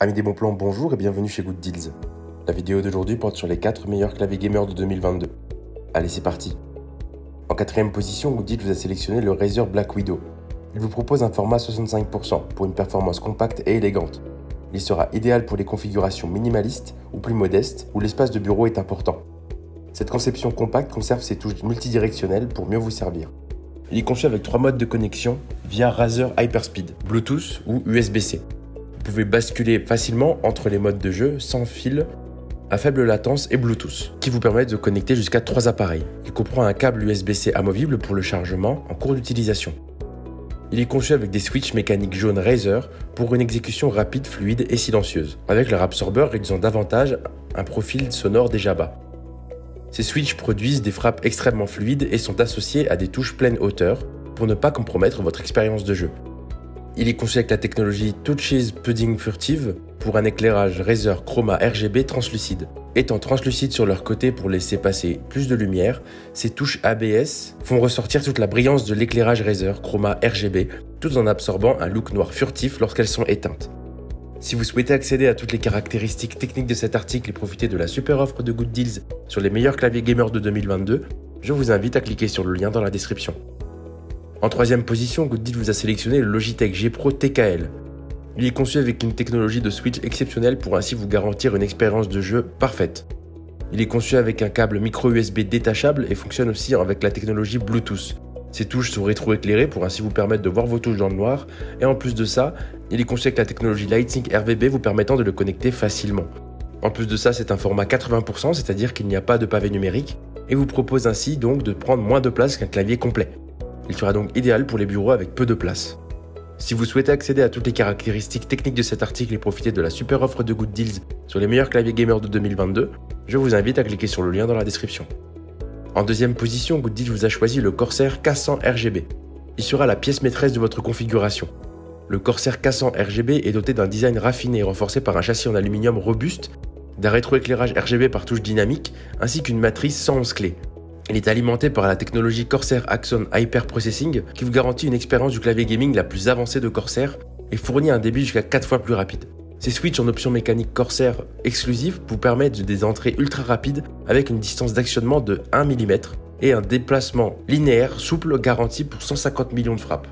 Amis des bons plans, bonjour et bienvenue chez Good Deals. La vidéo d'aujourd'hui porte sur les 4 meilleurs claviers gamers de 2022. Allez, c'est parti. En 4ème position, Good Deals vous a sélectionné le Razer Black Widow. Il vous propose un format 65% pour une performance compacte et élégante. Il sera idéal pour les configurations minimalistes ou plus modestes où l'espace de bureau est important. Cette conception compacte conserve ses touches multidirectionnelles pour mieux vous servir. Il est conçu avec 3 modes de connexion via Razer Hyperspeed, Bluetooth ou USB-C. Vous pouvez basculer facilement entre les modes de jeu sans fil, à faible latence et Bluetooth, qui vous permettent de connecter jusqu'à 3 appareils. Il comprend un câble USB-C amovible pour le chargement en cours d'utilisation. Il est conçu avec des switches mécaniques jaunes Razer pour une exécution rapide, fluide et silencieuse, avec leur absorbeur réduisant davantage un profil sonore déjà bas. Ces switches produisent des frappes extrêmement fluides et sont associés à des touches pleine hauteur pour ne pas compromettre votre expérience de jeu. Il est conçu avec la technologie Touches Pudding Furtive pour un éclairage Razer Chroma RGB translucide. Étant translucides sur leur côté pour laisser passer plus de lumière, ces touches ABS font ressortir toute la brillance de l'éclairage Razer Chroma RGB tout en absorbant un look noir furtif lorsqu'elles sont éteintes. Si vous souhaitez accéder à toutes les caractéristiques techniques de cet article et profiter de la super offre de Good Deals sur les meilleurs claviers gamers de 2022, je vous invite à cliquer sur le lien dans la description. En 3ème position, Good Deals vous a sélectionné le Logitech G Pro TKL. Il est conçu avec une technologie de switch exceptionnelle pour ainsi vous garantir une expérience de jeu parfaite. Il est conçu avec un câble micro USB détachable et fonctionne aussi avec la technologie Bluetooth. Ces touches sont rétroéclairées pour ainsi vous permettre de voir vos touches dans le noir, et en plus de ça, il est conçu avec la technologie Lightning RVB vous permettant de le connecter facilement. En plus de ça, c'est un format 80%, c'est-à-dire qu'il n'y a pas de pavé numérique, et vous propose ainsi donc de prendre moins de place qu'un clavier complet. Il sera donc idéal pour les bureaux avec peu de place. Si vous souhaitez accéder à toutes les caractéristiques techniques de cet article et profiter de la super offre de Good Deals sur les meilleurs claviers gamers de 2022, je vous invite à cliquer sur le lien dans la description. En 2ème position, Good Deals vous a choisi le Corsair K100 RGB. Il sera la pièce maîtresse de votre configuration. Le Corsair K100 RGB est doté d'un design raffiné et renforcé par un châssis en aluminium robuste, d'un rétroéclairage RGB par touche dynamique, ainsi qu'une matrice 111 clés. Il est alimenté par la technologie Corsair Axon Hyper Processing qui vous garantit une expérience du clavier gaming la plus avancée de Corsair et fournit un débit jusqu'à 4 fois plus rapide. Ces switches en option mécanique Corsair exclusive vous permettent des entrées ultra rapides avec une distance d'actionnement de 1 mm et un déplacement linéaire souple garanti pour 150 millions de frappes.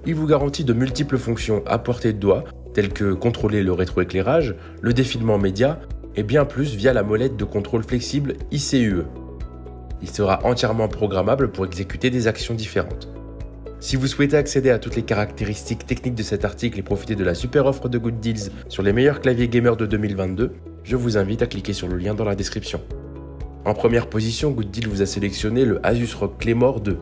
Il vous garantit de multiples fonctions à portée de doigt telles que contrôler le rétroéclairage, le défilement média et bien plus via la molette de contrôle flexible ICUE. Il sera entièrement programmable pour exécuter des actions différentes. Si vous souhaitez accéder à toutes les caractéristiques techniques de cet article et profiter de la super offre de Good Deals sur les meilleurs claviers gamers de 2022, je vous invite à cliquer sur le lien dans la description. En 1ère position, Good Deals vous a sélectionné le Asus ROG Claymore 2.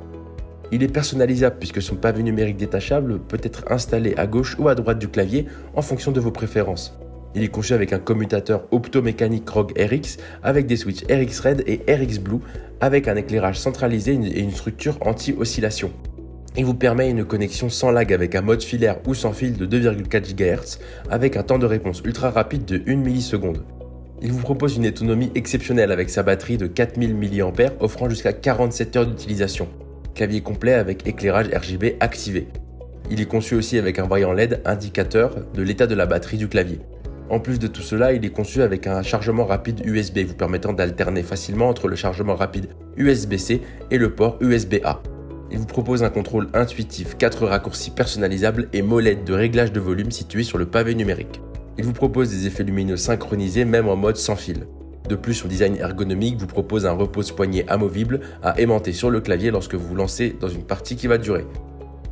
Il est personnalisable puisque son pavé numérique détachable peut être installé à gauche ou à droite du clavier en fonction de vos préférences. Il est conçu avec un commutateur optomécanique ROG RX avec des switches RX Red et RX Blue avec un éclairage centralisé et une structure anti-oscillation. Il vous permet une connexion sans lag avec un mode filaire ou sans fil de 2,4 GHz avec un temps de réponse ultra rapide de 1 milliseconde. Il vous propose une autonomie exceptionnelle avec sa batterie de 4000 mAh offrant jusqu'à 47 heures d'utilisation. Clavier complet avec éclairage RGB activé. Il est conçu aussi avec un voyant LED indicateur de l'état de la batterie du clavier. En plus de tout cela, il est conçu avec un chargement rapide USB vous permettant d'alterner facilement entre le chargement rapide USB-C et le port USB-A. Il vous propose un contrôle intuitif, 4 raccourcis personnalisables et molette de réglage de volume située sur le pavé numérique. Il vous propose des effets lumineux synchronisés même en mode sans fil. De plus, son design ergonomique vous propose un repose-poignet amovible à aimanter sur le clavier lorsque vous vous lancez dans une partie qui va durer.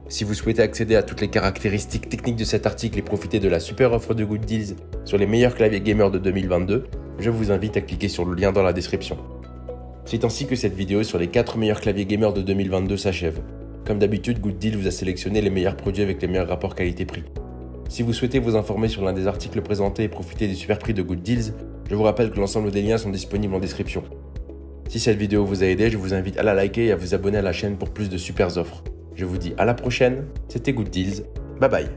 Si vous souhaitez accéder à toutes les caractéristiques techniques de cet article et profiter de la super offre de Good Deals sur les meilleurs claviers gamers de 2022, je vous invite à cliquer sur le lien dans la description. C'est ainsi que cette vidéo sur les 4 meilleurs claviers gamers de 2022 s'achève. Comme d'habitude, Good Deals vous a sélectionné les meilleurs produits avec les meilleurs rapports qualité-prix. Si vous souhaitez vous informer sur l'un des articles présentés et profiter des super prix de Good Deals, je vous rappelle que l'ensemble des liens sont disponibles en description. Si cette vidéo vous a aidé, je vous invite à la liker et à vous abonner à la chaîne pour plus de super offres. Je vous dis à la prochaine, c'était Good Deals, bye bye.